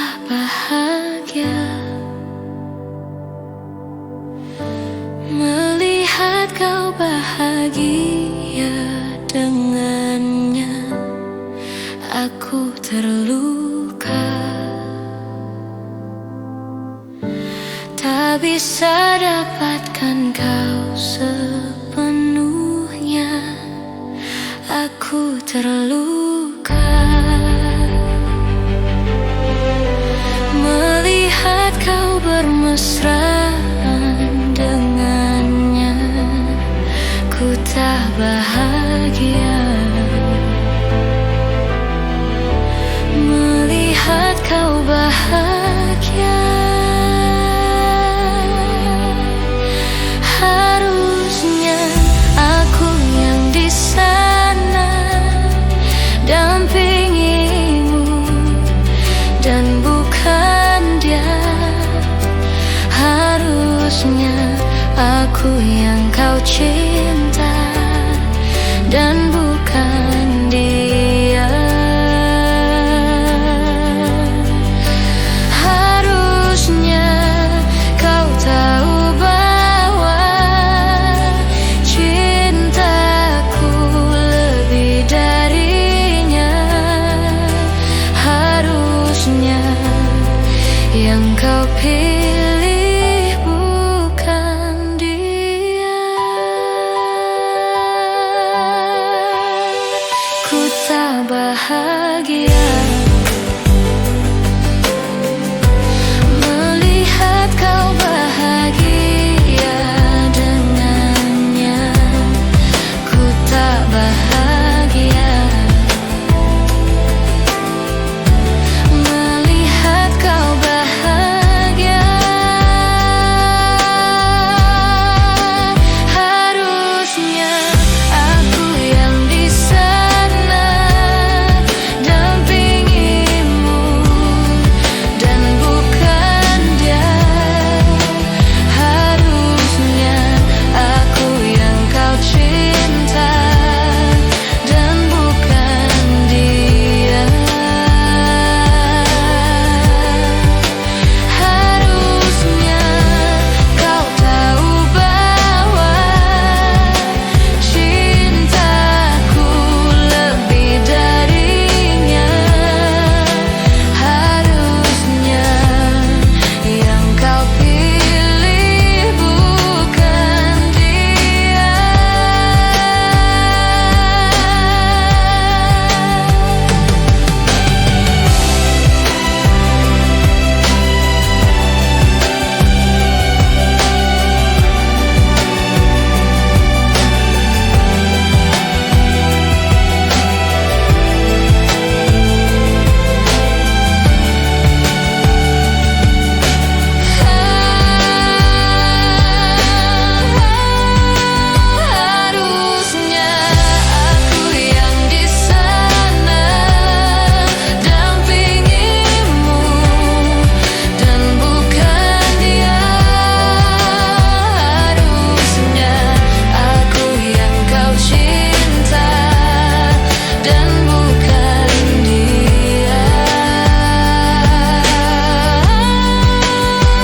tak bahagia melihat kau bahagia dengannya. Aku terluka, tak bisa dapatkan kau sepenuhnya. Aku terluka melihat kau bermesraan dengannya. Ku tak bahagia melihat kau bahagia. Harusnya aku yang di sana dampingimu dan bukan dia. Harusnya aku yang kau cinta dan bukan dia. Harusnya kau tahu bahwa cintaku lebih darinya. Harusnya yang kau pilih bukan dia. Ku tak bahagia melihat kau bahagia dengannya. Ku tak bahagia melihat kau bahagia. Harusnya aku yang di sana dampingimu dan bukan dia. Harusnya aku yang kau cinta dan bukan dia. Harusnya kau tahu bahwa cintaku lebih darinya. Harusnya yang kau pilih bukan dia. Harusnya aku yang di sana dampingimu dan bukan dia. Harusnya aku yang kau cinta dan bukan dia.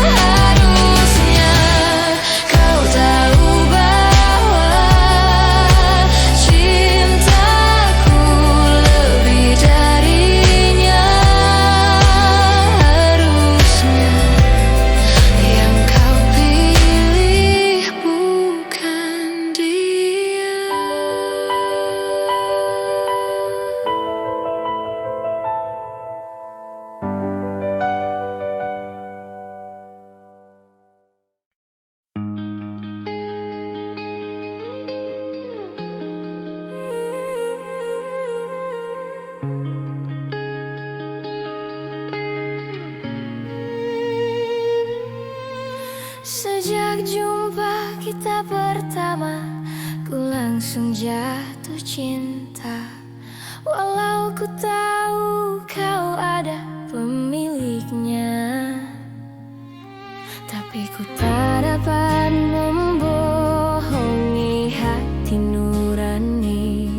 Harusnya kau tahu bahwa cintaku lebih darinya. Harusnya yang kau pilih bukan dia. Sejak jumpa kita pertama, ku langsung jatuh cinta. Walau ku tahu kau ada pemiliknya, tapi ku tak dapat membohongi hati nurani.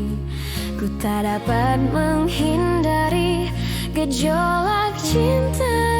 Ku tak dapat menghindari gejolak cinta.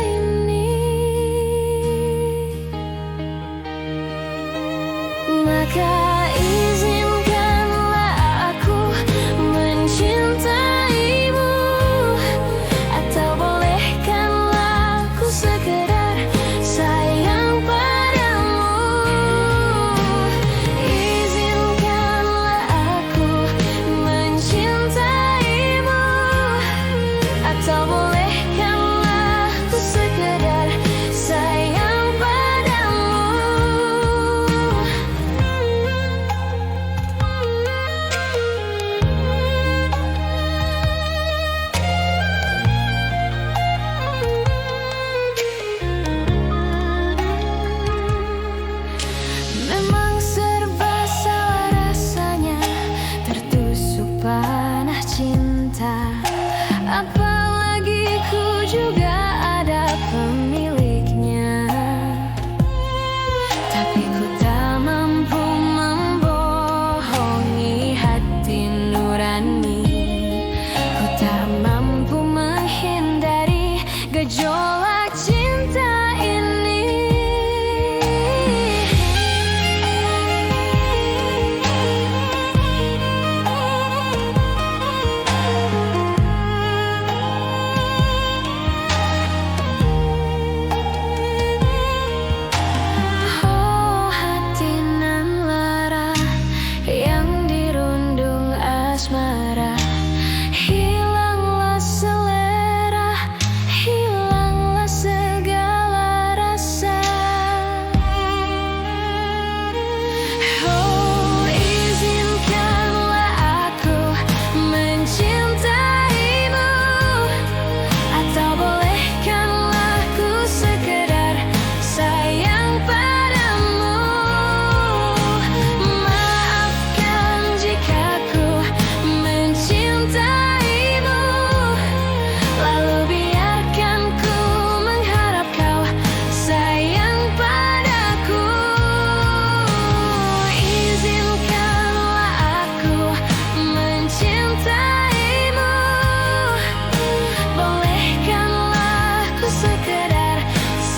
menolak cinta ini. Oh, hati nan lara yang dirundung asmara, hilanglah selera, hilanglah segala rasa. Oh, izinkanlah aku mencintaimu, atau bolehkanlah ku sekedar sayang padamu. Maafkan jika ku mencintaimu, lalu biarkan ku mengharap kau sayang padaku. Izinkanlah aku mencintaimu, bolehkanlah ku sekedar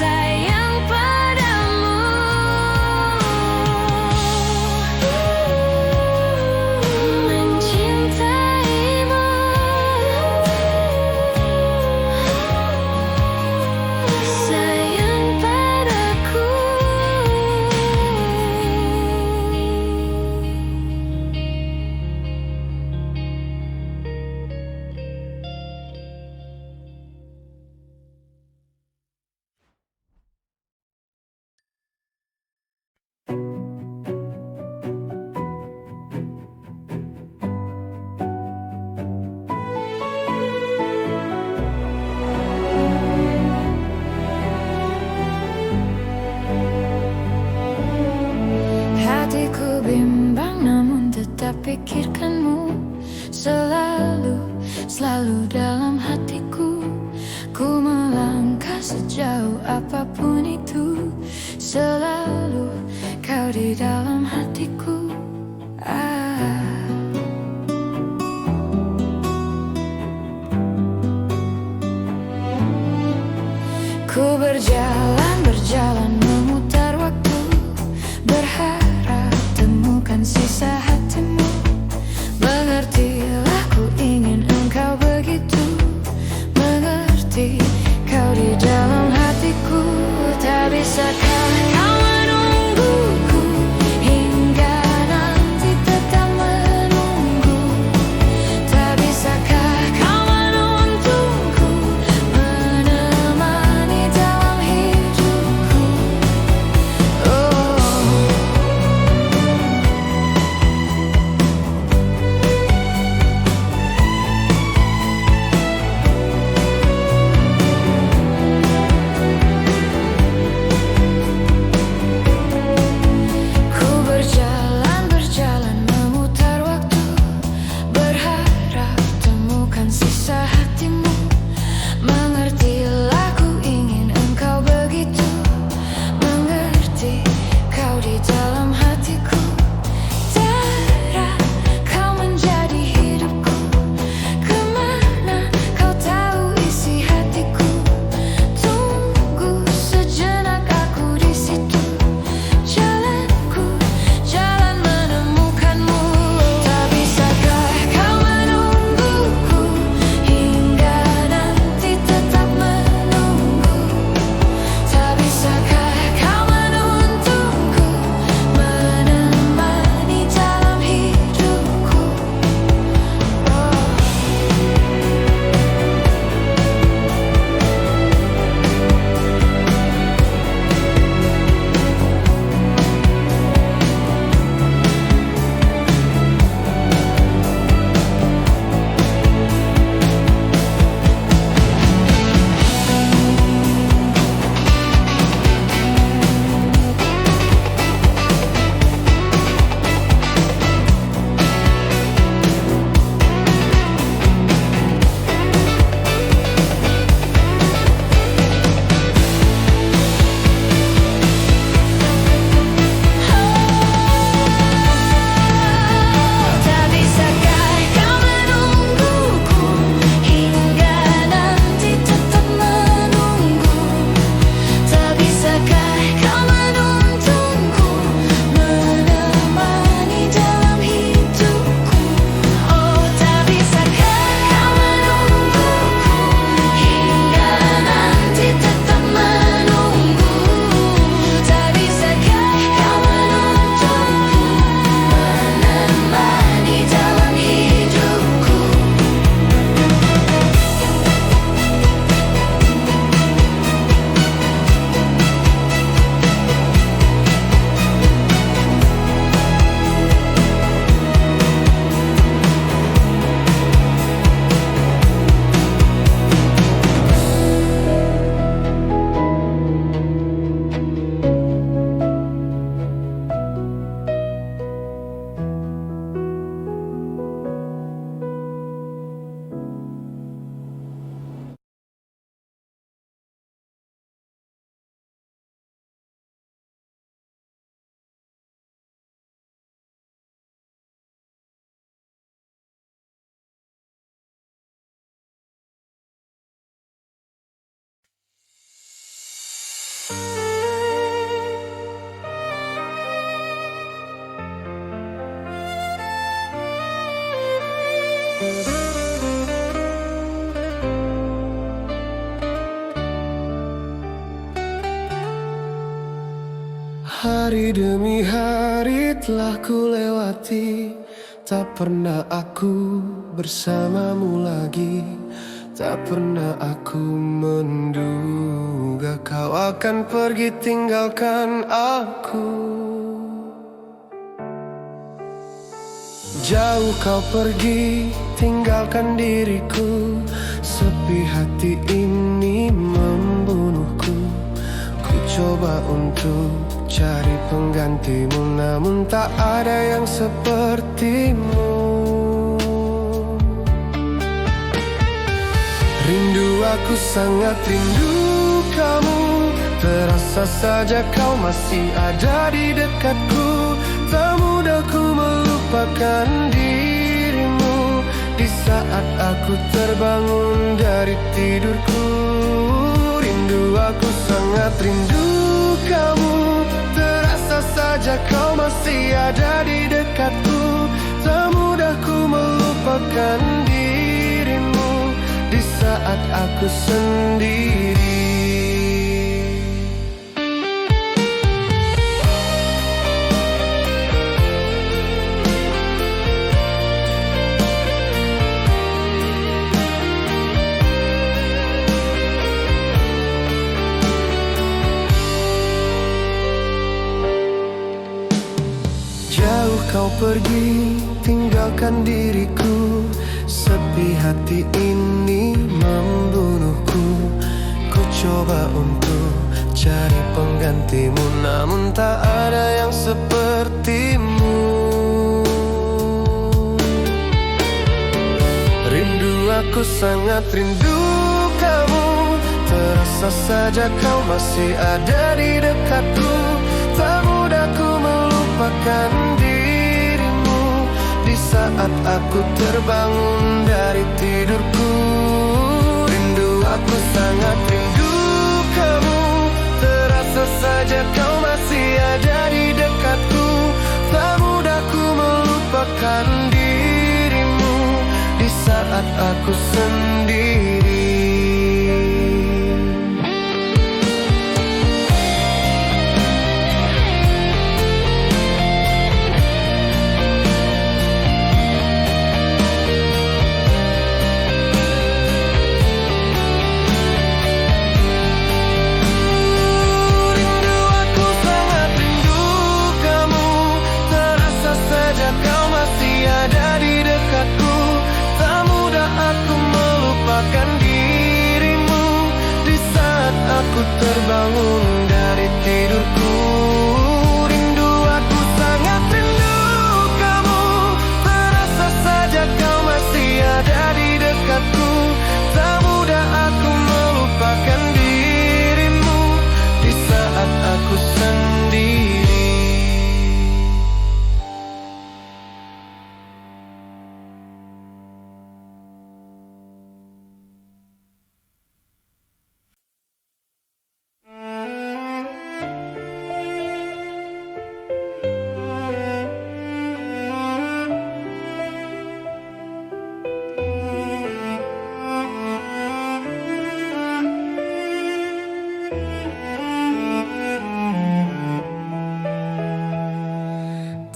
sayang padamu. Mencintaimu, sayang padaku. Hatiku bimbang namun tetap pikirkanmu, selalu, selalu dalam hatiku. Ku melangkah sejauh apapun itu, selalu kau di dalam hatiku. Ku berjalan, berjalan memutar waktu, berharap temukan sisa hatimu. Mengertilah ku ingin engkau begitu mengerti, kau di dalam hatiku. Tak bisakah kau menungguku hingga nanti tetap menunggu? Tak bisakah kau menuntunku, menemani dalam hidupku? Oh, Hari demi hari telah ku lewati, tak pernah aku bersamamu lagi. Tak pernah aku menduga kau akan pergi tinggalkan aku. Jauh kau pergi tinggalkan diriku, sepi hati ini membunuhku. Ku coba untuk cari penggantimu, namun tak ada yang sepertimu. Rindu, aku sangat rindu kamu. Terasa saja kau masih ada di dekatku. Tak mudah ku melupakan dirimu di saat aku terbangun dari tidurku. Rindu, aku sangat rindu kamu. Terasa saja kau masih ada di dekatku. Tak mudah ku melupakan dirimu di saat aku sendiri. Jauh kau pergi tinggalkan diriku, sepi hati ini membunuhku. Ku coba untuk cari penggantimu, namun tak ada yang sepertimu. Rindu, aku sangat rindu kamu. Terasa saja kau masih ada di dekatku. Tak mudah ku melupakan dirimu di saat aku terbangun dari tidurku. Rindu, aku sangat rindu kamu. Terasa saja kau masih ada di dekatku. Tak mudah ku melupakan dirimu di saat aku sendiri. Terbangun dari tidurku. Rindu, aku sangat rindu kamu. Terasa saja kau masih ada di dekatku. Tak mudah aku melupakan dirimu di saat aku sendiri.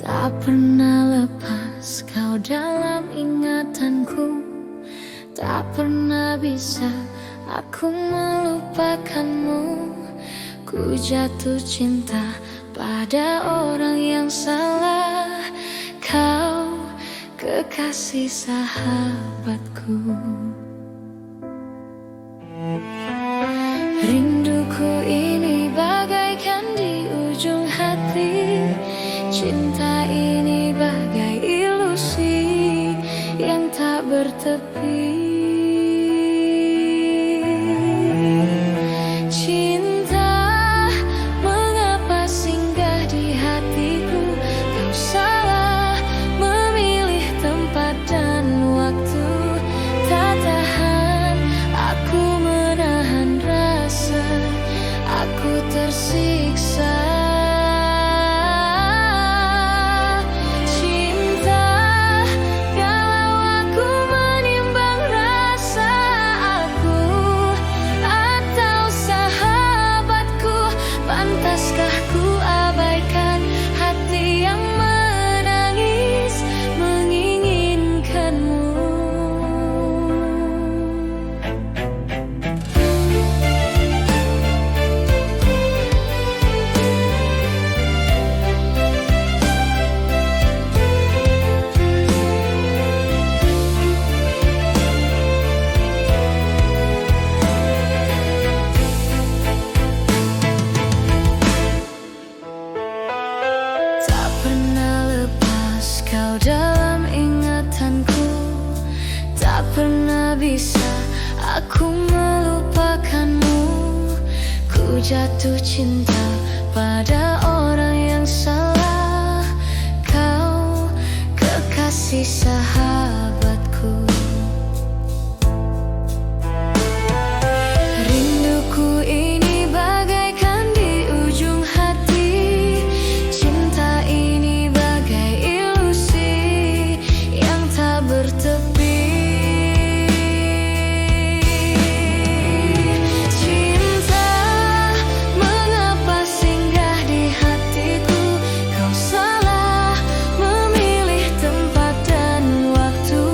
Tak pernah lepas kau dalam ingatanku. Tak pernah bisa aku melupakanmu. Ku jatuh cinta pada orang yang salah. Kau kekasih sahabatku. Rinduku ini bagaikan di ujung hati. Cinta ini bagai ilusi yang tak bertepi. Cinta, mengapa singgah di hatiku? Kau salah memilih tempat dan waktu. Tak tahan aku menahan rasa, aku tersiksa. Pantaskah ku abaikan jatuh cinta pada orang yang salah. Kau kekasih sahabatku. Rinduku ini bagaikan di ujung hati. Cinta ini bagai ilusi yang tak bertepi. Cinta, mengapa singgah di hatiku? Kau salah memilih tempat dan waktu.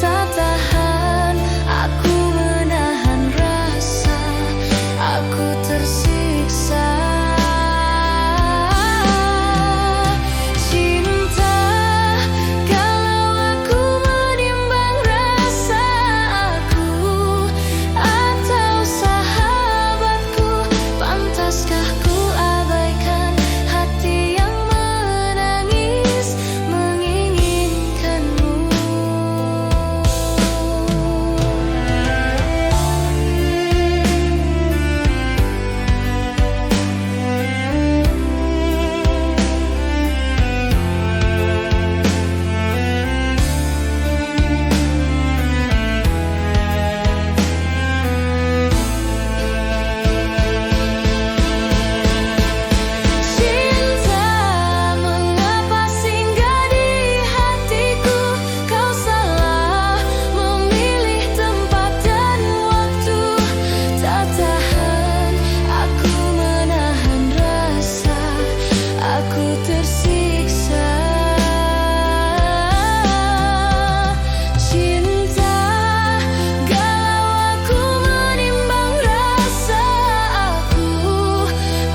Tak tahan aku menahan rasa, aku tersiksa. Cinta, kalau aku menimbang rasa aku atau sahabatku, pantaskah ku abaikan hati yang menangis menginginkanmu? Cinta, mengapa singgah di hatiku? Kau salah memilih tempat dan waktu. Tak tahan aku menahan rasa, aku tersiksa. Cinta, kalau aku menimbang rasa aku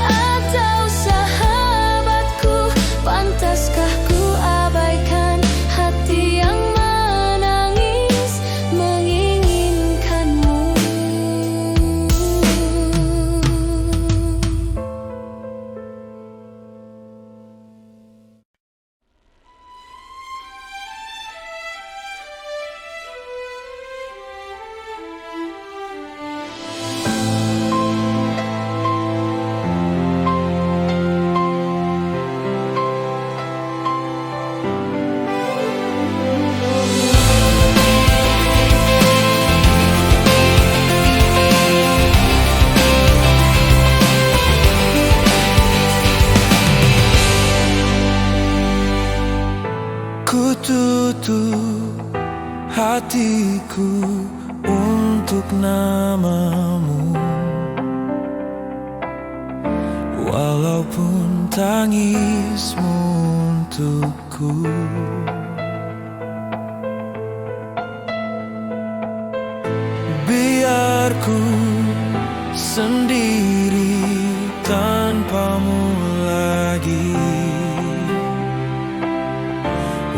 atau sahabatku, pantaskah ku abaikan hati yang menangis menginginkanmu? Ku tutup hatiku untuk namamu, walaupun tangismu untukku. Biar ku sendiri tanpamu lagi,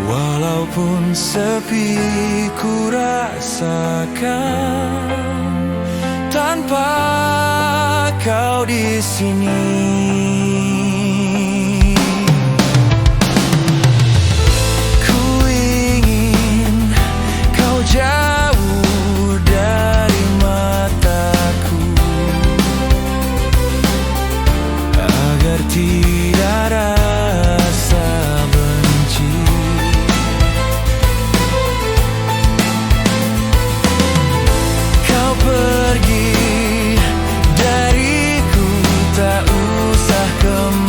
walaupun sepi ku rasakan tanpa kau di sini. Ku ingin kau jauh dari mataku, agar tidak rasa benci. Kau pergi dariku, tak usah kembali.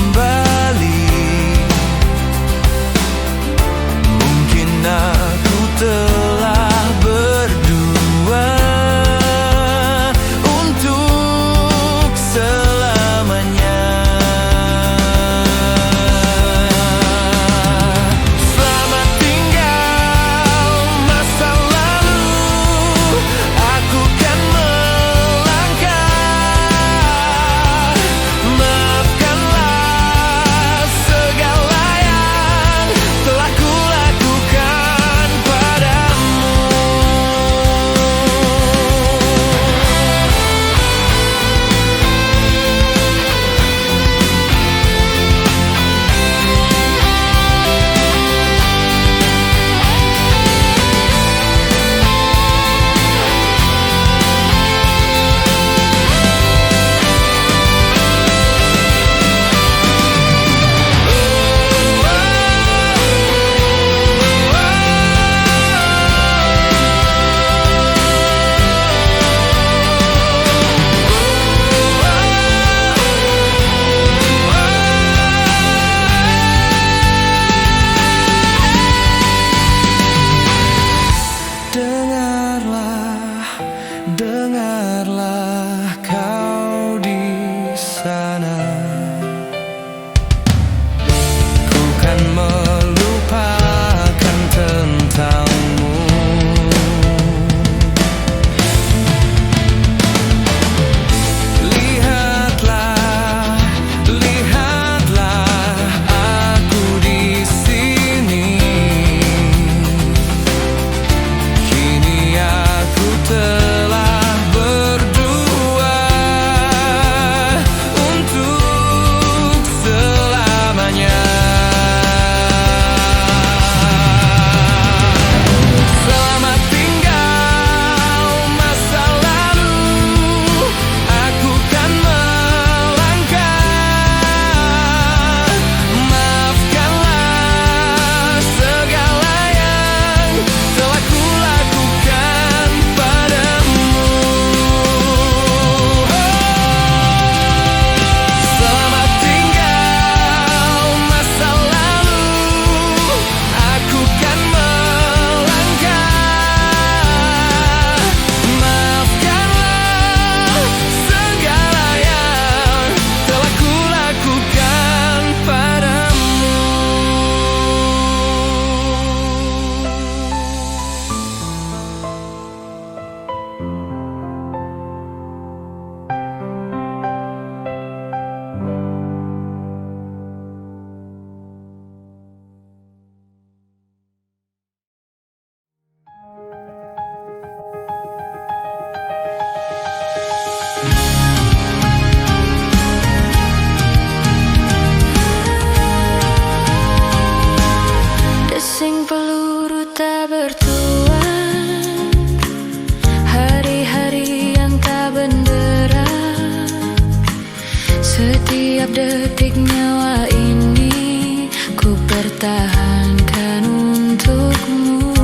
Setiap detik nyawa ini ku pertahankan untukmu.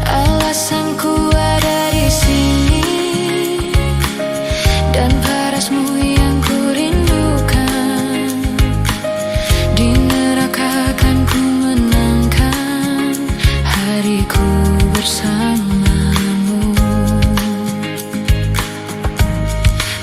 Alasanku ada di sini dan parasmu yang ku rindukan. Di neraka kan ku menangkan hariku bersamamu.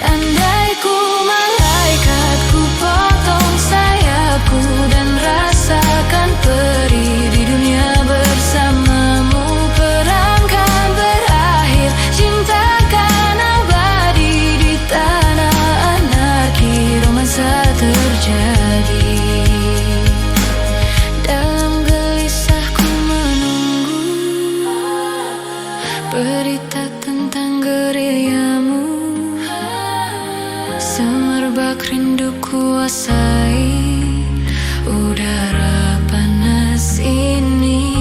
Andai ku malaikat, ku potong sayapku dan rasakan perih di dunia bersamamu. Perang kan berakhir, cinta kan abadi. Di tanah anarki romansa terjadi. Dalam gelisahku menunggu berita tentang gerilyamu. Semerbak rindu kuasai udara panas ini.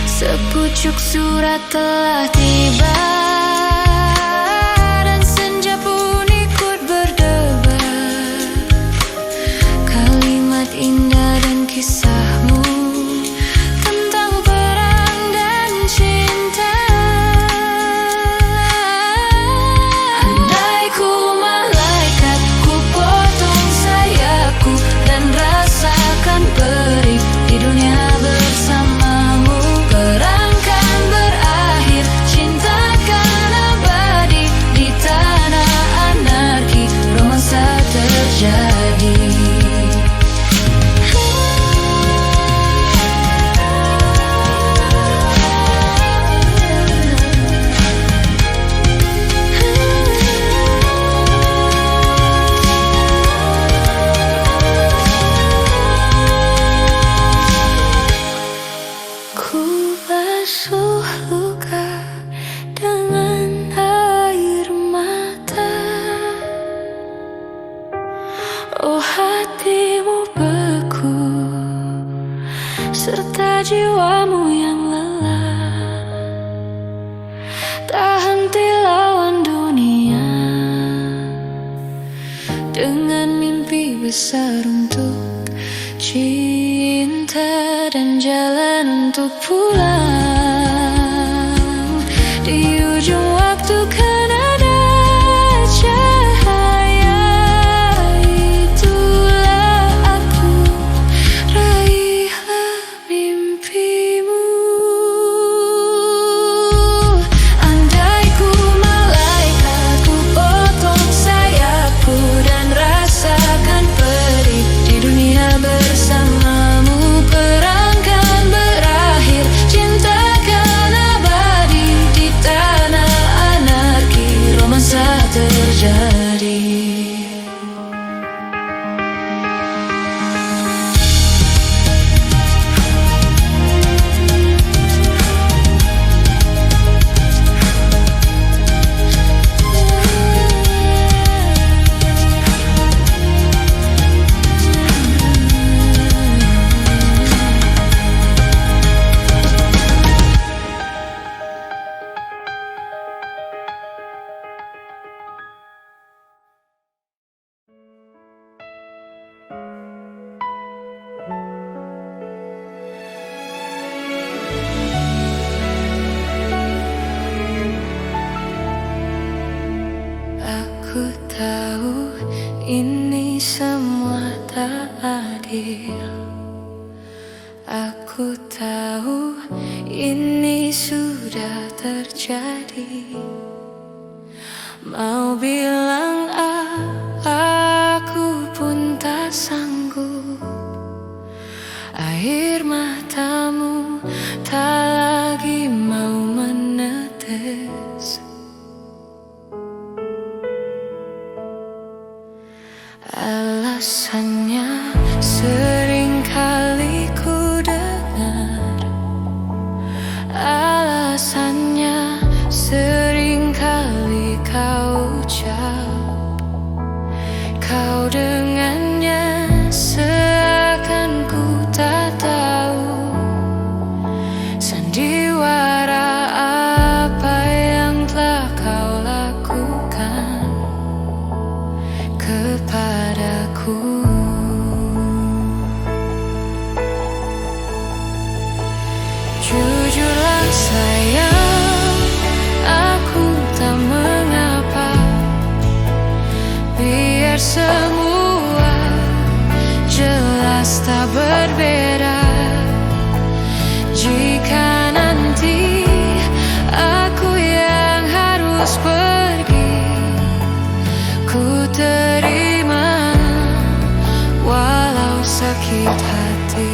Sepucuk surat telah tiba dan senja pun ikut berdebar. Kalimat indah dan kisahmu tentang perang dan cinta. Andai ku malaikat, ku potong sayapku dan rasakan perih di dunia bersamamu. Perang kan berakhir, cinta kan abadi. Di tanah anarki romansa terjadi. Ku basuh luka dengan air mata. Oh hatimu beku serta jiwamu yang lelah. Tak henti lawan dunia dengan mimpi besar untuk cinta dan jalan untuk pulang. Di ujung waktu kan ada cahaya. Itulah aku, raihlah mimpimu. Andai ku malaikat, ku potong sayapku dan rasakan perih di dunia bersamamu. Perang kan berakhir, cinta kan abadi. Di tanah anarki romansa terjadi. Aku tahu ini semua tak adil. Aku tahu ini sudah terjadi. Mau bilang aku pun tak sanggup. Air matamu tak lagi mau menetes. Alasannya sering kali ku dengar. Alasannya sering kali kau ucap. Kau dengannya seakan ku tak tahu sandiwara apa yang telah kau lakukan. semua jelas tak berbeda. Jika nanti aku yang harus pergi, ku terima walau sakit hati.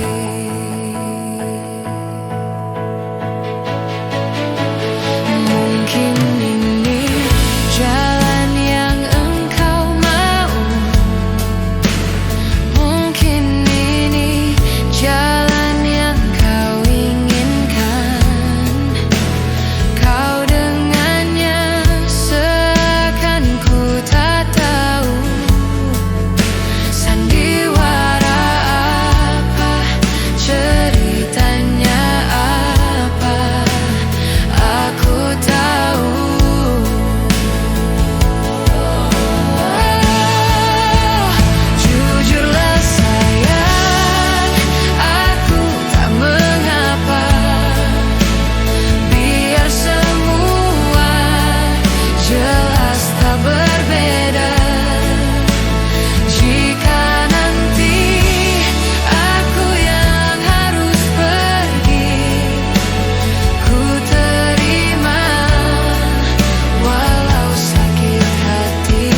Mungkin ini jalan yang engkau mau, mungkin ini jalan yang kau inginkan. Kau dengannya seakan ku tak tahu sandiwara apa, ceritanya apa, aku tahu. Jujurlah sayang, aku tak mengapa. Biar semua jelas tak berbeda. Jika nanti aku yang harus pergi, ku terima walau sakit hati.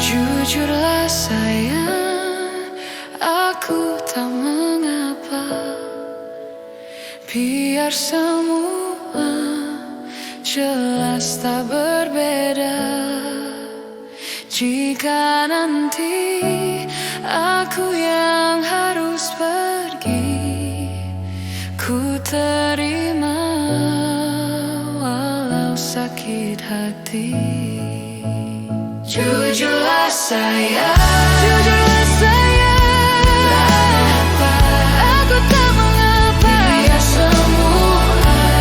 Jujurlah sayang, aku tak mengapa. Biar semua jelas tak berbeda. Jika nanti aku yang harus pergi, ku terima walau sakit hati. Jujurlah sayang, jujurlah sayang, aku tak mengapa. Biar semua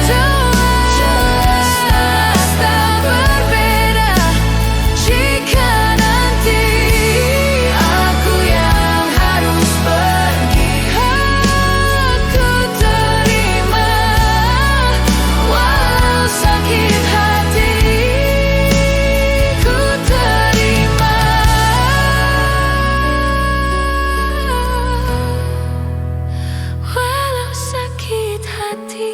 jelas tak berbeda. Jika nanti aku yang harus pergi, aku terima walau sakit hati. Ku terima walau sakit hati.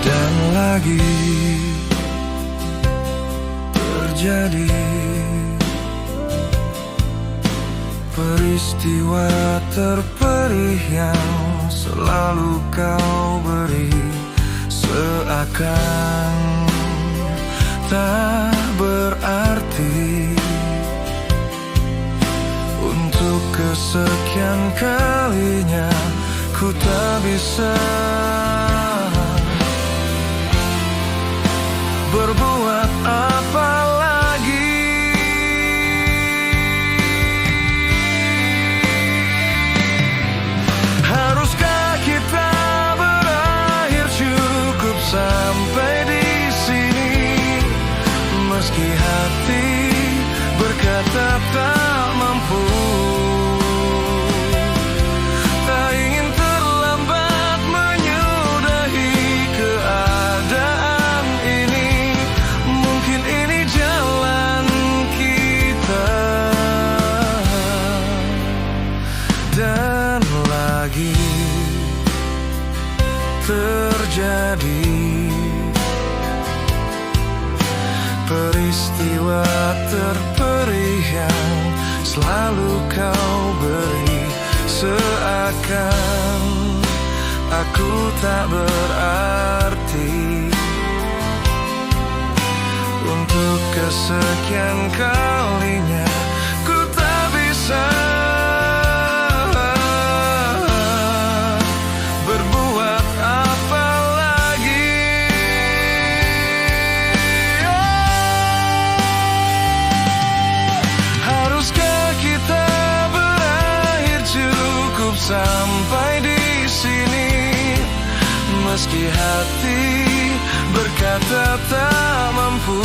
Dan lagi terjadi peristiwa terperih yang selalu kau beri, seakan tak berarti. Untuk kesekian kalinya ku tak bisa berbuat apa lagi. Haruskah kita berakhir cukup sampai di sini? Meski hati berkata tak mampu, tak ingin terlambat menyudahi keadaan ini. Mungkin ini jalan kita. Dan lagi terjadi peristiwa terperih yang selalu kau beri, Seakan aku tak berarti. Untuk kesekian kalinya ku tak bisa berbuat apa lagi. Haruskah kita berakhir cukup sampai di sini? Meski hati berkata tak mampu,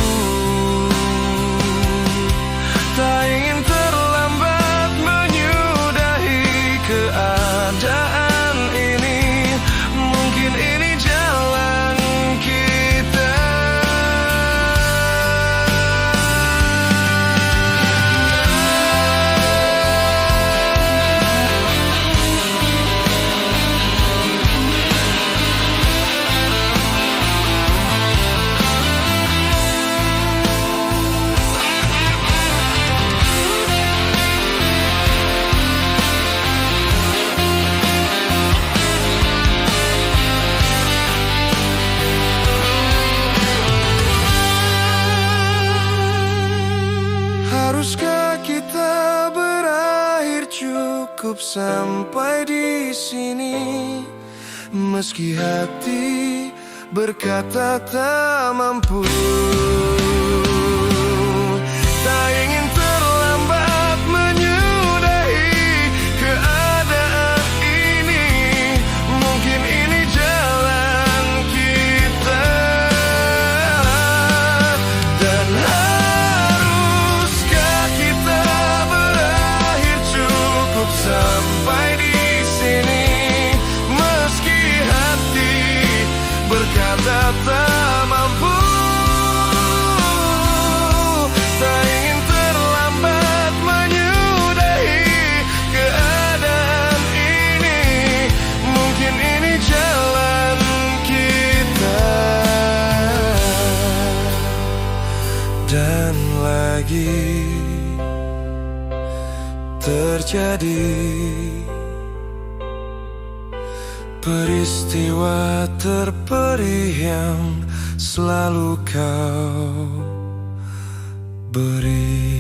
tak ingin terlambat menyudahi keadaan ini. Mungkin ini jalan kita. Haruskah kita berakhir cukup sampai di sini? Meski hati berkata tak mampu, tak ingin terlambat menyudahi keadaan ini. Mungkin ini jalan kita. Dan sampai di sini, meski hati berkata tak mampu, tak ingin terlambat menyudahi keadaan ini. Mungkin ini jalan kita. Dan lagi terjadi peristiwa terperih yang selalu kau beri.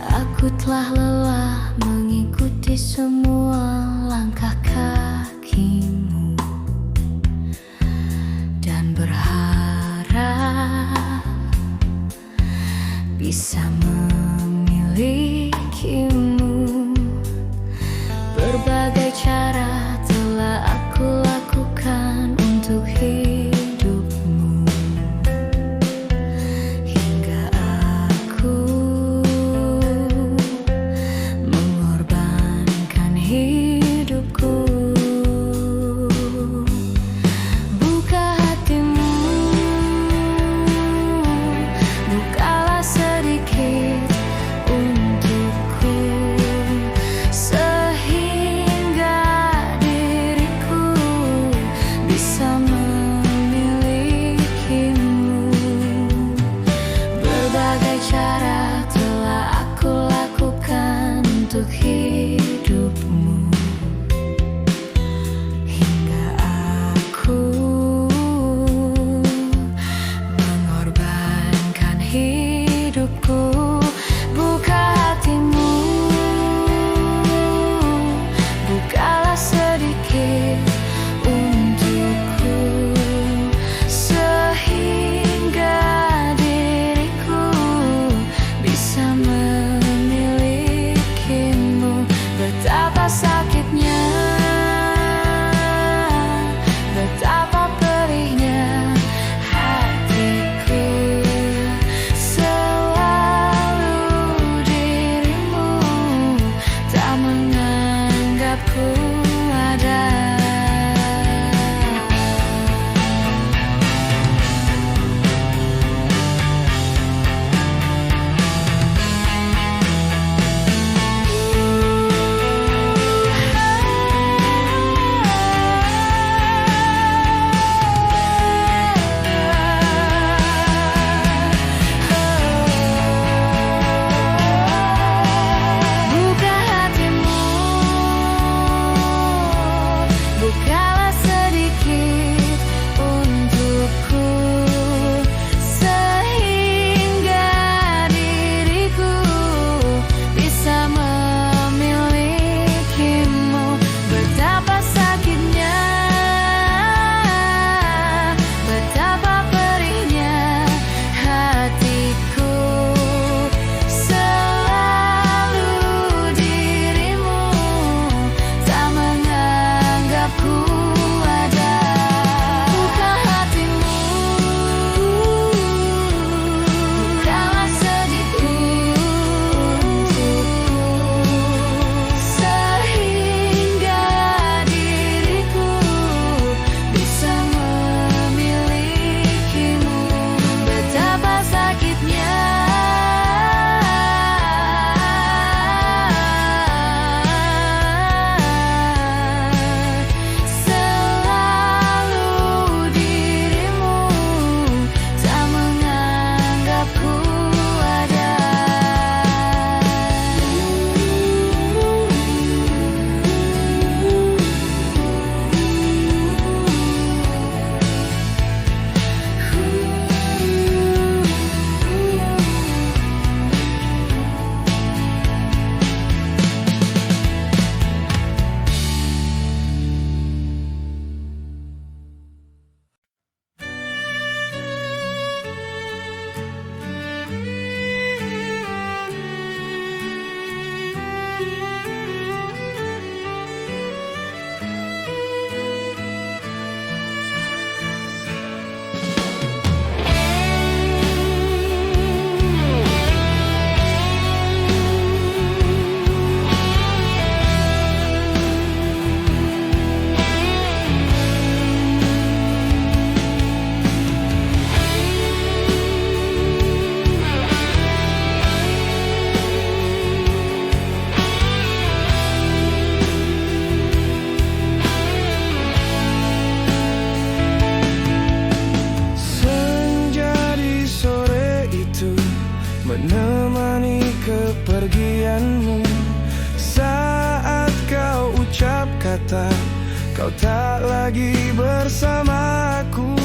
Aku telah lelah mengikuti semua langkah kakimu dan berharap bisa memilikimu. Berbagai cara telah aku lakukan untuk hidupmu, hingga aku mengorbankan hidupku. Buka hatimu, bukalah sedikit untukku, sehingga diriku bisa memilikimu. Berbagai cara telah aku lakukan untuk hidupmu, hingga aku mengorbankan hidupku. Buka hatimu, bukalah sedikit untukku, sehingga diriku bisa memilikimu. Betapa sakitnya, betapa perihnya hatiku, selalu dirimu tak menganggapku ada. kau tak lagi bersamaku.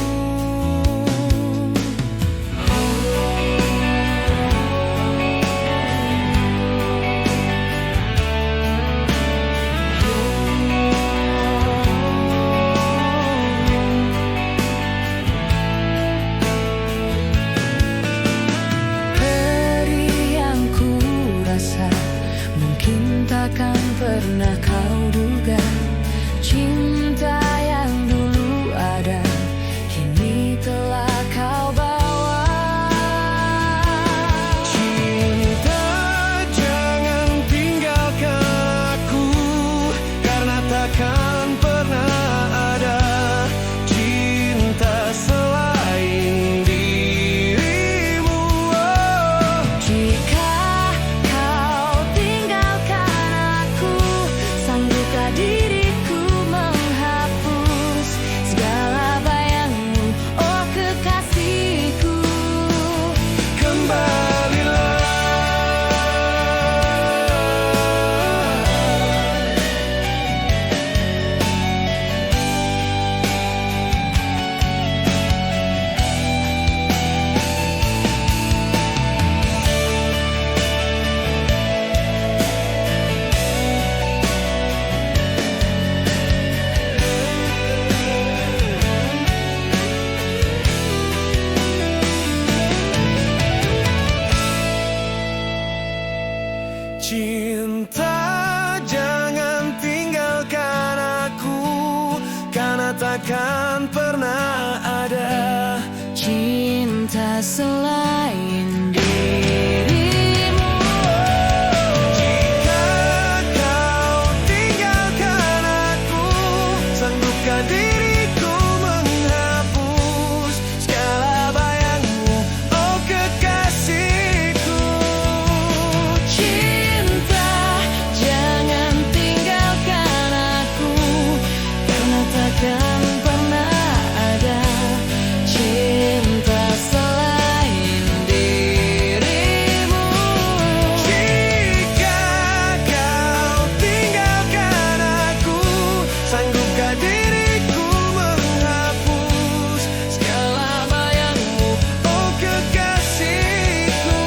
Mungkin takkan pernah kau duga, cinta yang dulu ada kini telah kau bawa. Cinta, jangan tinggalkan aku, karena takkan pernah ada cinta selain dirimu. Oh. Jika diriku menghapus segala bayangmu, oh kekasihku. Kembalilah, cinta, jangan tinggalkan aku, karena takkan pernah ada cinta selain dirimu. Jika kau tinggalkan aku, sanggupkah diriku menghapus segala bayangmu, oh kekasihku. Takkan pernah ada cinta selain dirimu. Jika kau tinggalkan aku, sanggupkah diriku menghapus segala bayangmu, oh kekasihku.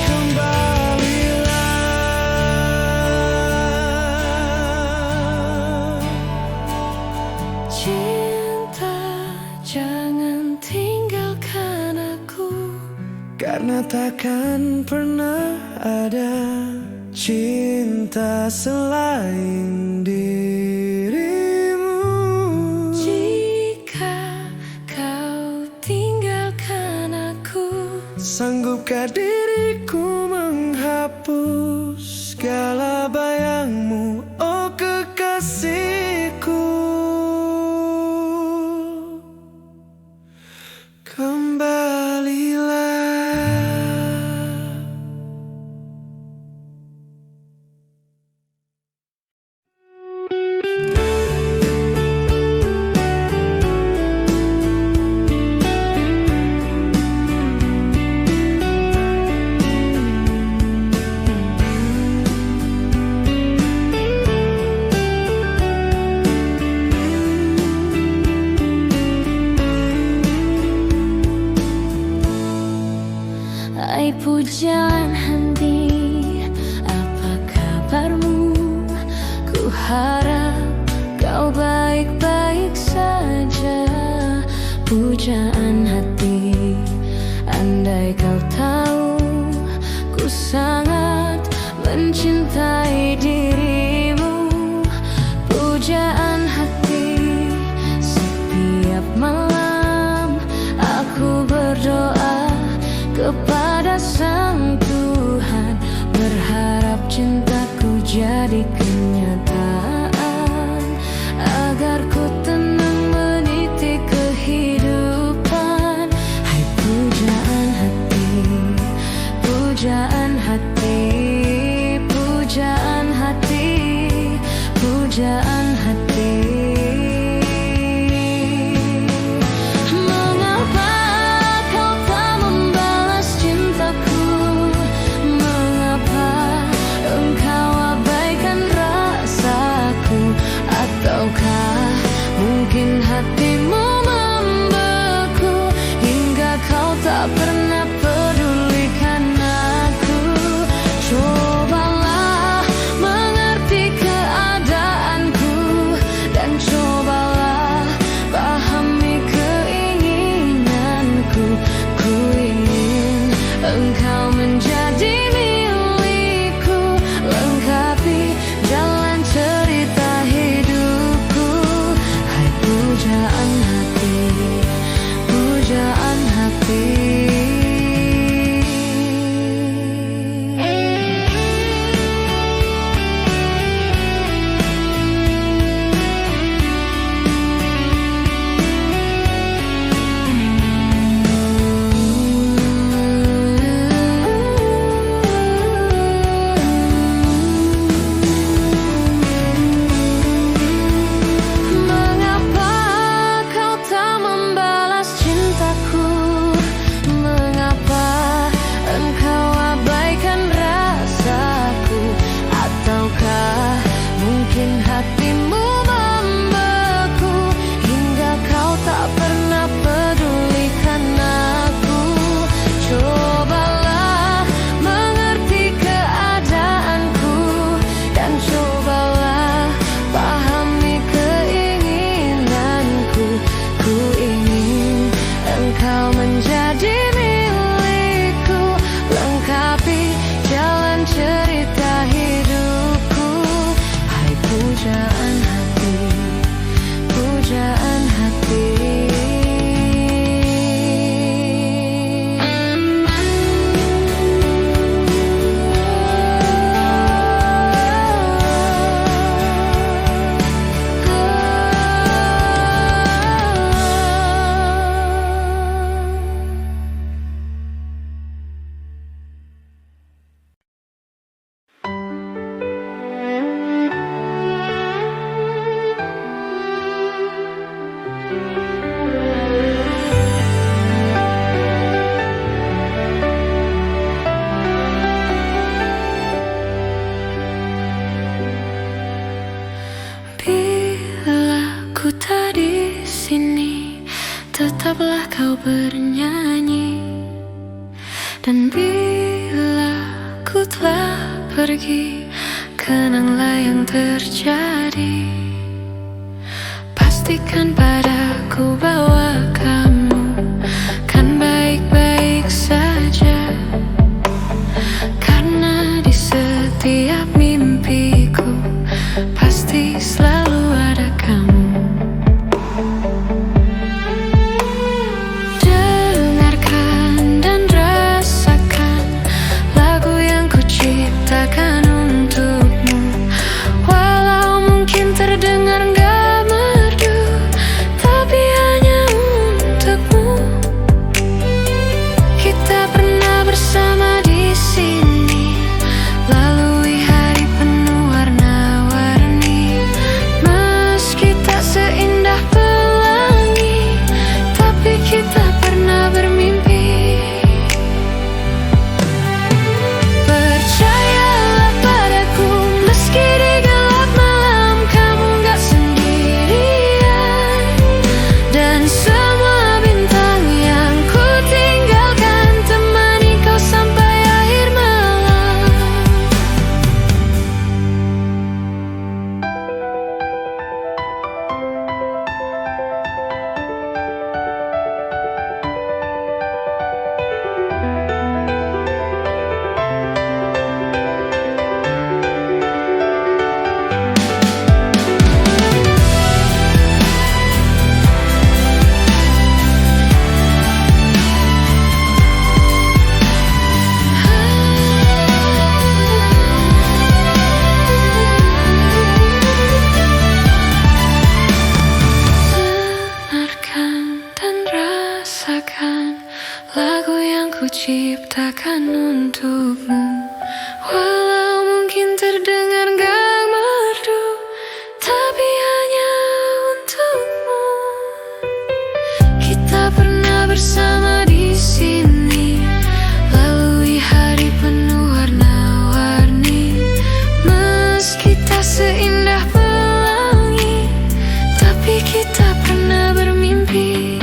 Kembalilah. Cinta, jangan tinggalkan aku, Karena takkan pernah ada cinta selain dirimu. jika kau tinggalkan aku, Sanggupkah diriku menghapus segala bayangmu, oh kekasihku. Kembalilah. Hai pujaan hati, apa kabarmu? Ku harap kau baik-baik saja. Pujaan hati, andai kau tahu ku sangat mencintai dirimu. Pujaan hati, setiap malam aku berdoa kepada Sang Tuhan, berharap cintaku jadi kenyataan, agar ku tenang meniti kehidupan. Hai pujaan hati, pujaan hati, pujaan hati, pujaan hati. Kau pujaan hati, pujaan hati. Ku tak di sini, tetaplah kau bernyanyi. Dan bila ku telah pergi, kenanglah yang terjadi. Pastikan padaku bahwa kamu kan baik-baik saja, karena di setiap mimpiku pasti selalu ada kamu. Ciptakan untukmu, walau mungkin terdengar gak merdu, tapi hanya untukmu. Kita pernah bersama di sini, lalui hari penuh warna-warni. Meski tak seindah pelangi, tapi kita pernah bermimpi. Lagu yang ku ciptakan untukmu, walau mungkin terdengar gak merdu, tapi hanya untukmu. Kita pernah bersama di sini, lalui hari penuh warna-warni. Meski tak seindah pelangi, tapi kita pernah bermimpi.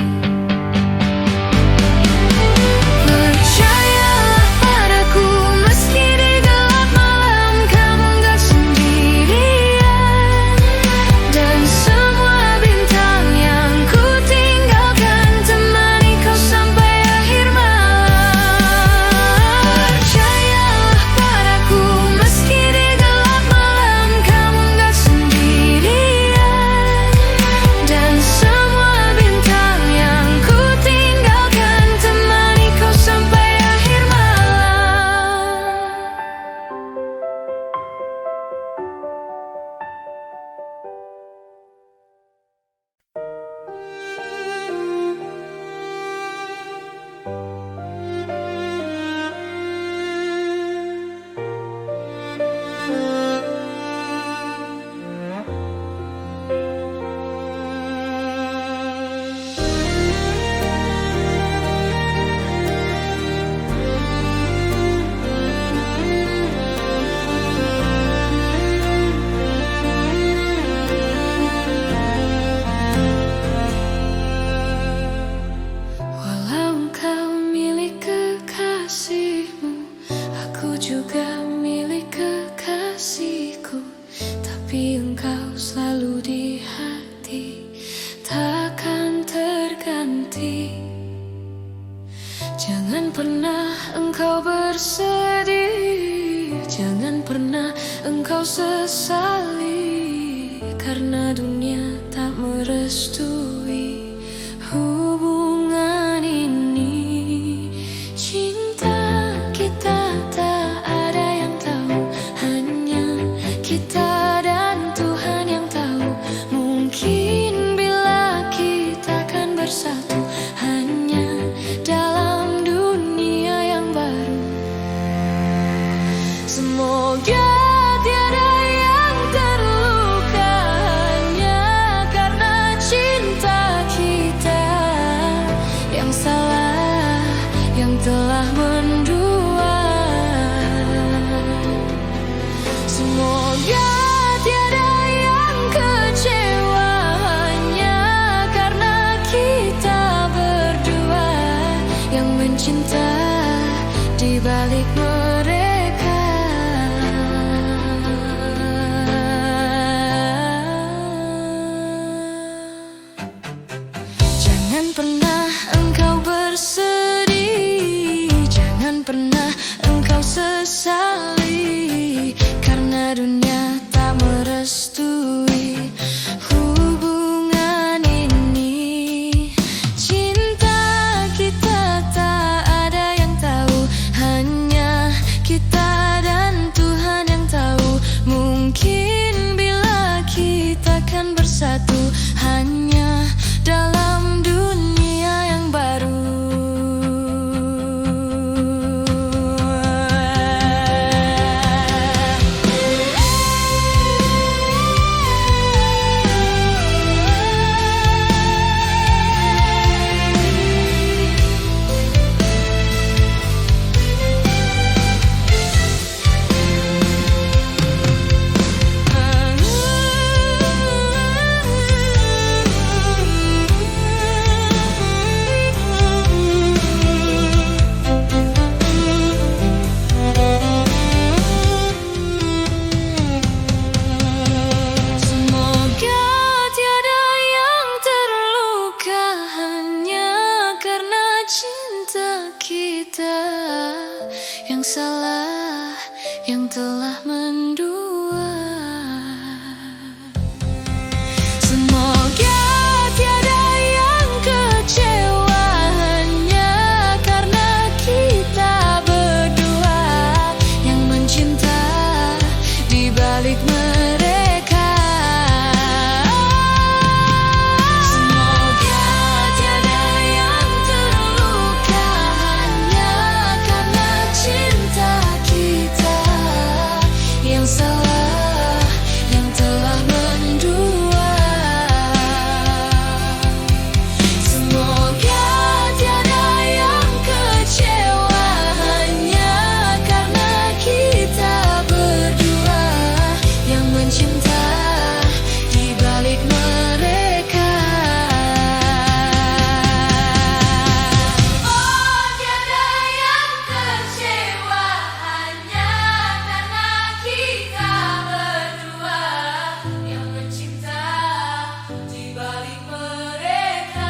Jangan pernah engkau bersedih, jangan pernah engkau sesali. karena dunia tak merestui hubungan ini. Cinta kita tak ada yang tahu, hanya kita dan Tuhan yang tahu. Mungkin bila kita akan bersatu hanya dalam dunia yang baru. Semoga tiada yang terluka hanya karena cinta kita yang salah, yang telah mendua. Semoga tiada yang kecewa hanya karena kita berdua yang mencinta di balik mereka. Jangan pernah engkau bersedih, jangan pernah engkau sesali, karena dunia tak merestui hubungan ini. Cinta kita tak ada yang tahu, hanya kita dan Tuhan yang tahu. Mungkin bila kita akan bersatu hanya dalam dunia yang baru. Yang salah, yang telah mendua. Semoga tiada yang kecewa hanya karena kita berdua yang mencinta di balik mereka. Semoga tiada yang terluka hanya karena cinta kita yang salah, yang telah mendua. Semoga tiada yang kecewa hanya karena kita berdua yang mencinta di balik mereka. Oh, tiada yang kecewa hanya karena kita berdua yang mencinta di balik mereka.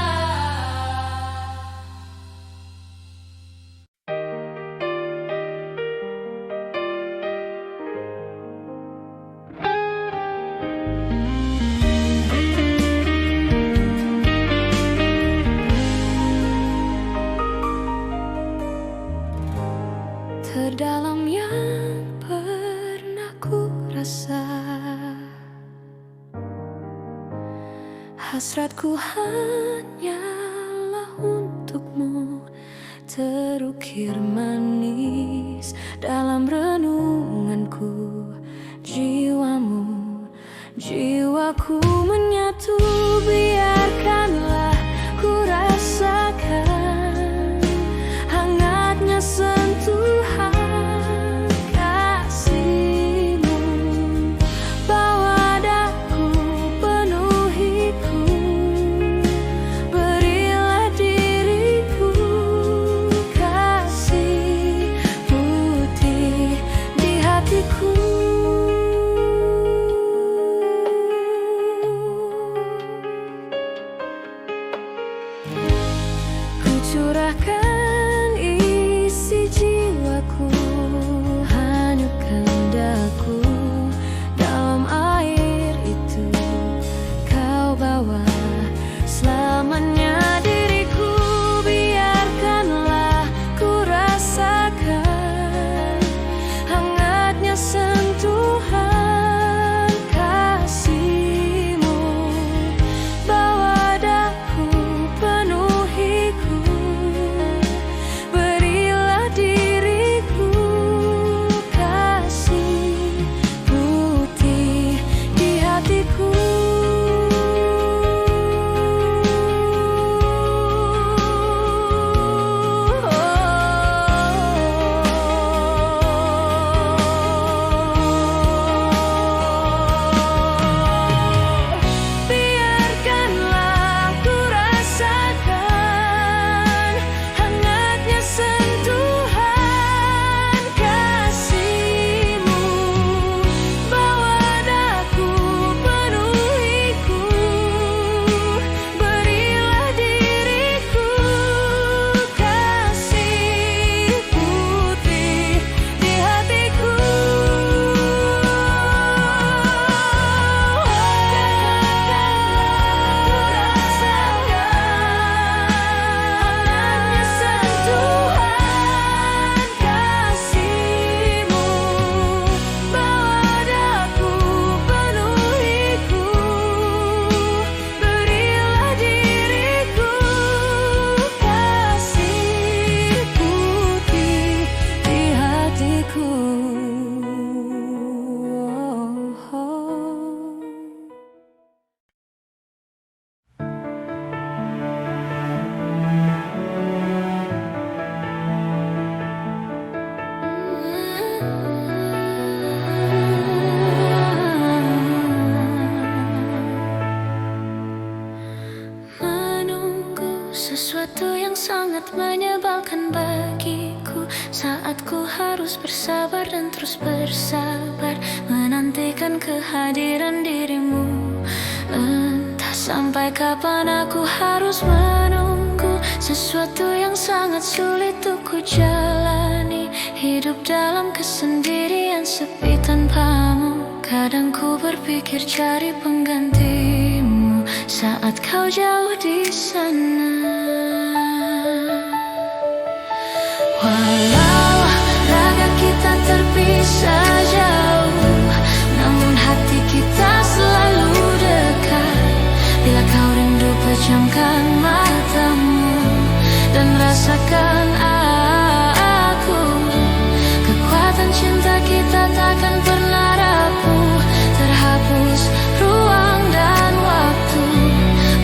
Terdalam yang pernah ku rasa, hasratku hanyalah untukmu, terukir manis dalam renunganku. Jiwamu, jiwaku menyatu, biarkanlah ku rasakan hangatnya sentuhan kasihmu. Bawa daku, penuhiku, berilah diriku kasih putih di hatiku. sesuatu yang sangat menyebalkan bagiku. Saat ku harus bersabar dan terus bersabar menantikan kehadiran dirimu. Entah sampai kapan aku harus menunggu sesuatu yang sangat sulit untuk ku jalani. Hidup dalam kesendirian sepi tanpamu. Kadang ku berpikir cari penggantimu saat kau jauh di sana. Walau raga kita terpisah jauh, namun hati kita selalu dekat. Bila kau rindu pejamkan matamu dan rasakan aku. Kekuatan cinta kita takkan pernah rapuh, terhapus ruang dan waktu.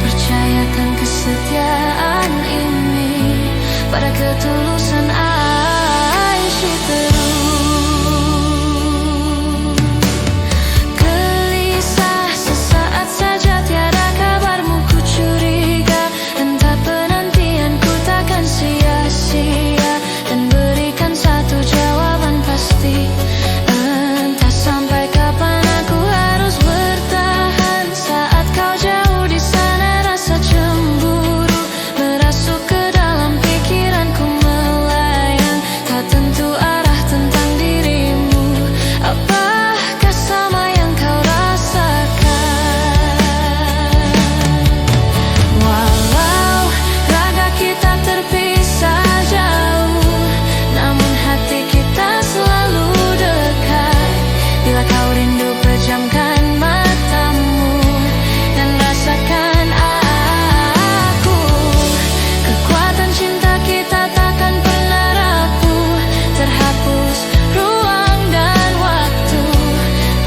Percayakan kesetiaan ini pada ketulusan Aishi terus. Gelisah sesaat saja tiada kabarmu ku curiga. Entah penantianku takkan sia-sia dan berikan satu jawaban pasti. Entah sampai kapan aku harus bertahan saat kau jauh di sana. Rasa cemburu merasuk ke dalam pikiranku melayang. Tak tentu arah tentang dirimu. Apakah sama yang kau rasakan? Walau raga kita terpisah jauh, namun hati kita selalu dekat. Bila kau rindu pejamkan matamu dan rasakan aku. Kekuatan cinta kita takkan pernah rapuh, terhapus ruang dan waktu.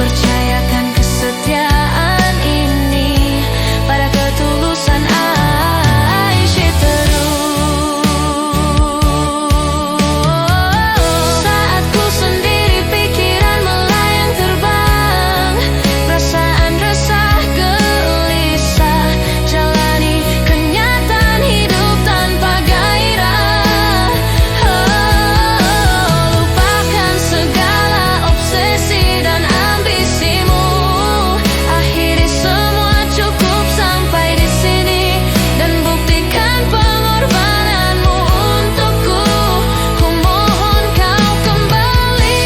Percayakan kesetiaan ini pada ketulusan Aishi terus. Saat ku sendiri pikiran melayang terbang, perasaan resah gelisah, jalani kenyataan hidup tanpa gairah. Lupakan segala obsesi dan ambisimu. Akhiri semua, cukup sampai di sini. Dan buktikan pengorbananmu untukku. Ku mohon kau kembali.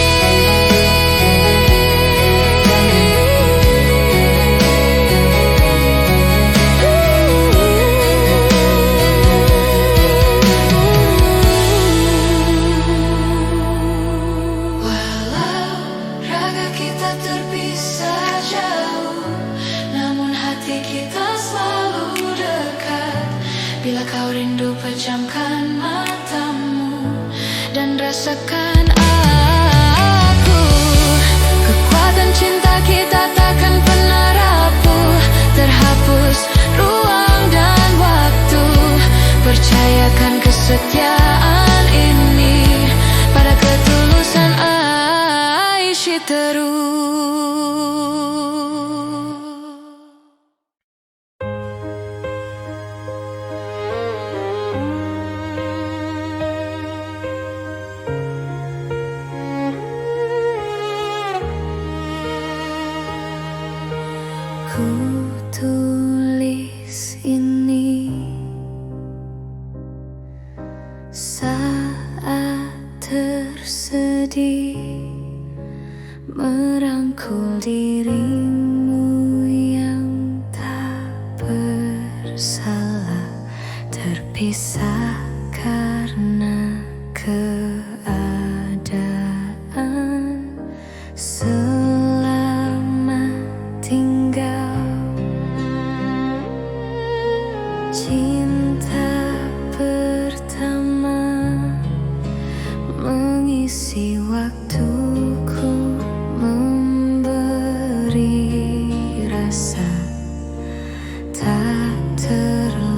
Walau raga kita terpisah jauh, namun hati kita selalu dekat. Bila kau rindu pejamkan matamu dan rasakan aku. Kekuatan cinta kita takkan pernah rapuh, terhapus ruang dan waktu. Percayakan kesetiaan ini pada ketulusan Aishi terus. Ku tulis ini saat tersedih, merangkul dirimu yang tak bersalah, terpisah karena keadaan. Selamat tinggal, cinta pertama mengisi waktuku, memberi rasa tak terlupakan.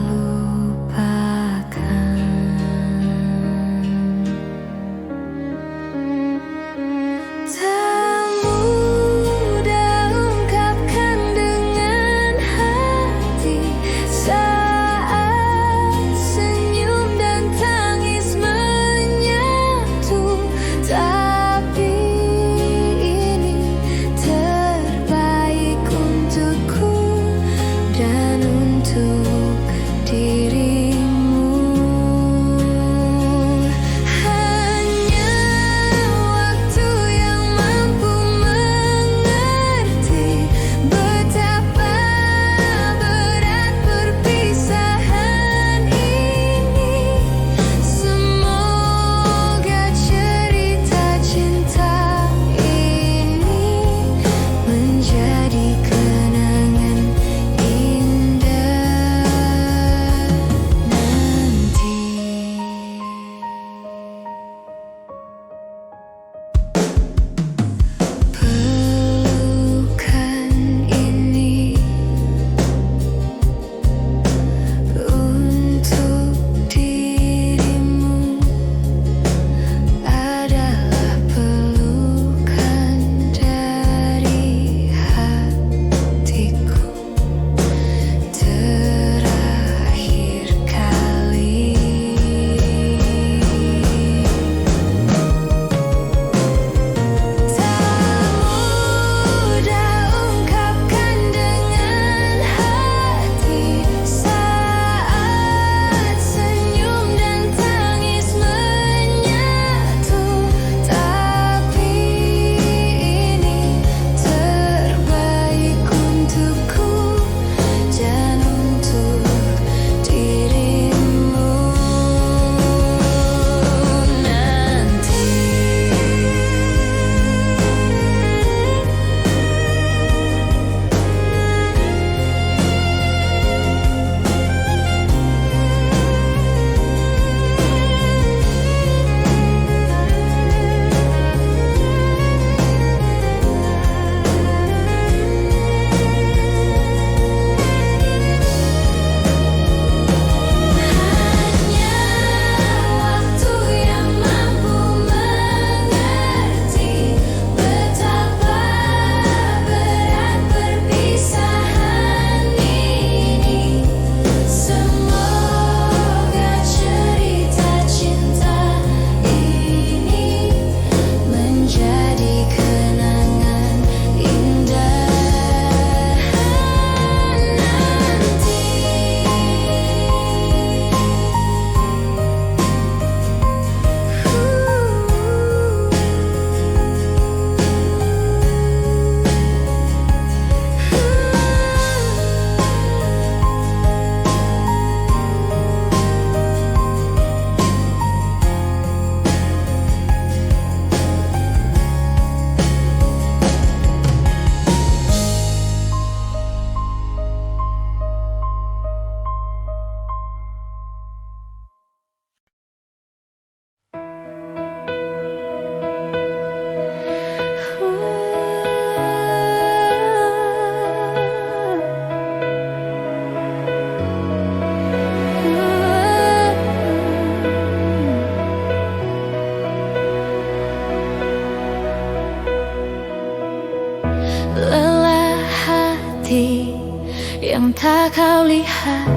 yang tak kau lihat.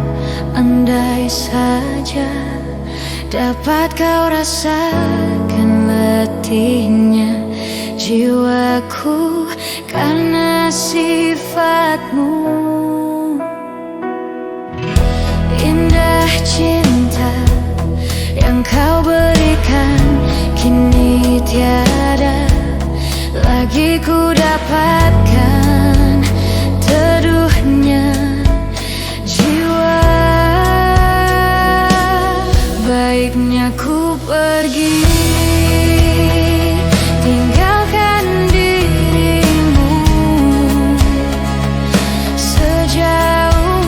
Andai saja dapat kau rasakan letihnya jiwaku karena sifatmu. Indah cinta yang kau berikan kini tiada lagi ku dapatkan teduhnya jiwa. Baiknya ku pergi tinggalkan dirimu sejauh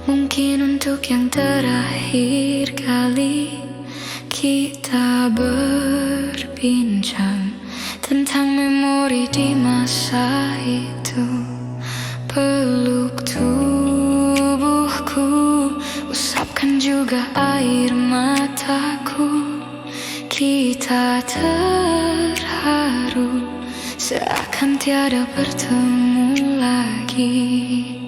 mungkin untuk terakhir kali kita berbincang tentang memori di masa itu. Peluk tubuhku, usapkan juga air mataku. Kita terharu seakan tiada bertemu lagi.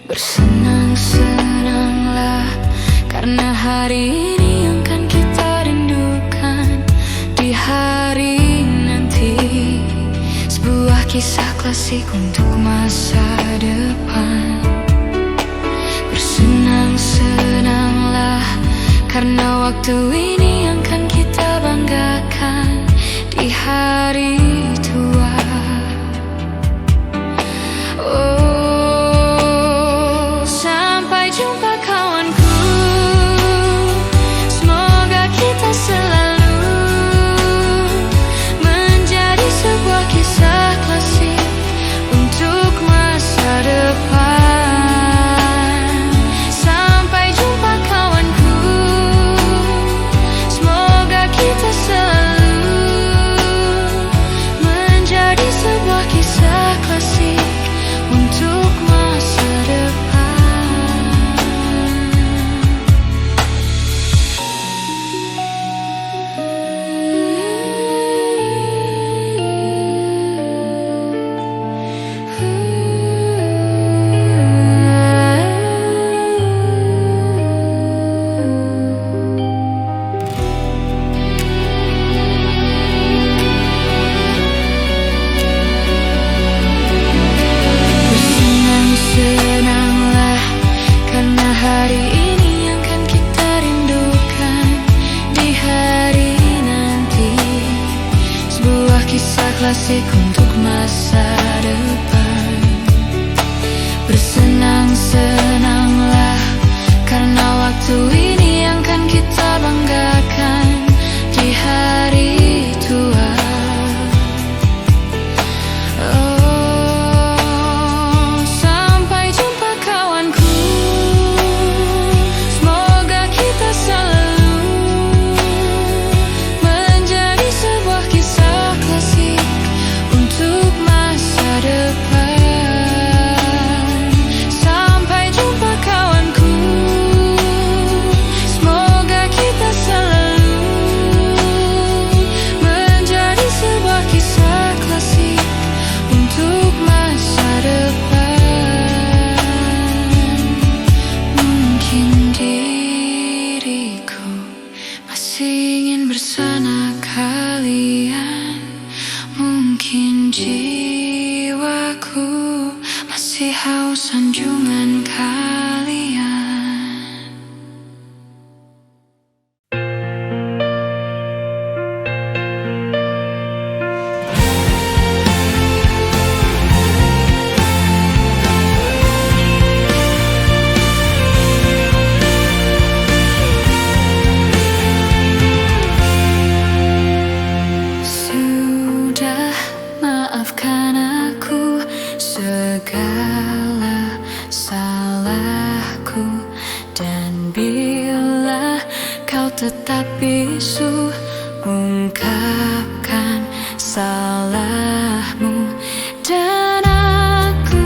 Bersenang-senanglah karena hari ini yang kan kita rindukan. Di hari nanti sebuah kisah kisah klasik untuk masa depan. Bersenang-senanglah, karena waktu ini yang akan kita banggakan di hari tua. Oh, sampai jumpa kawanku, semoga kita selalu menjadi sebuah kisah klasik untuk masa depan. Sampai jumpa kawanku, semoga kita selalu menjadi sebuah kisah klasik untuk masa depan. Bersenang-senanglah, karena hari ini yang akan kita rindukan di hari nanti. Sebuah kisah klasik untuk masa depan. Bersenang-senanglah, karena waktu ini yang akan kita banggakan di hari tua. Oh, sampai jumpa kawanku, semoga kita selalu menjadi sebuah kisah klasik untuk masa depan. Sampai jumpa kawanku, semoga kita selalu menjadi sebuah kisah klasik untuk masa depan. Mungkin diriku masih ingin bersama kalian, mungkin jiwaku masih haus sanjungan kalian. Sudah, maafkan aku segala salahku, dan bila kau tetap bisu ungkapkan salahmu, dan aku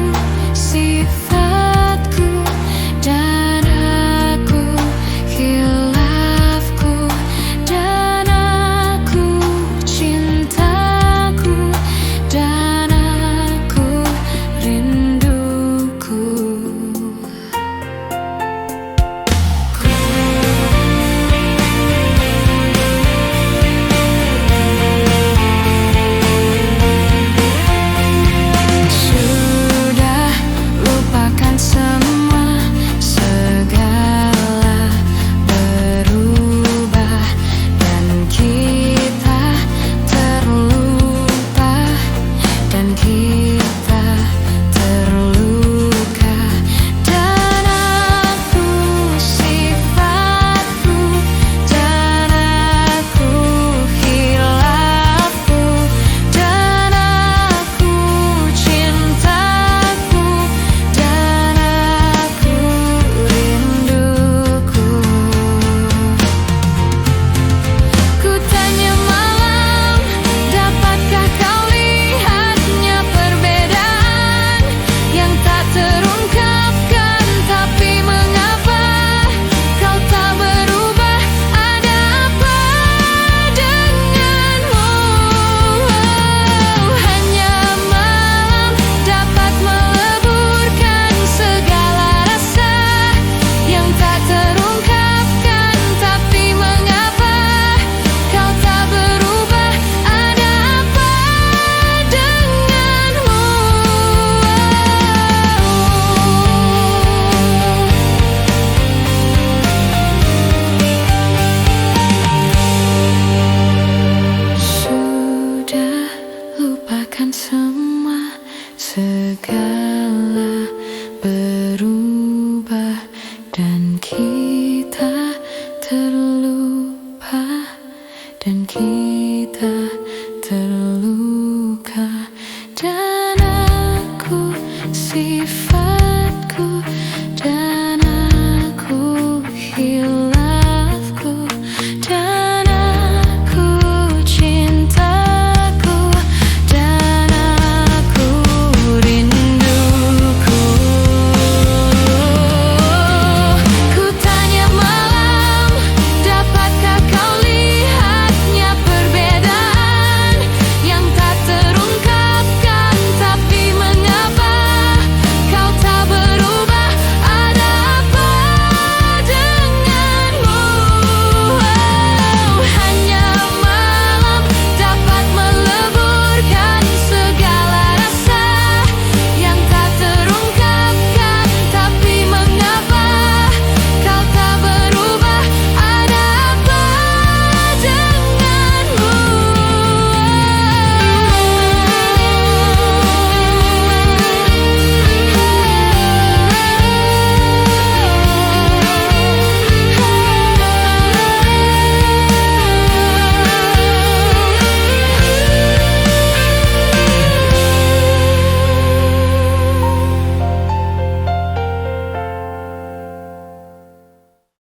sifatku, dan aku khilafku, dan aku cintaku, dan aku rinduku. segala berubah dan kita terlupa dan kita terluka dan aku sifat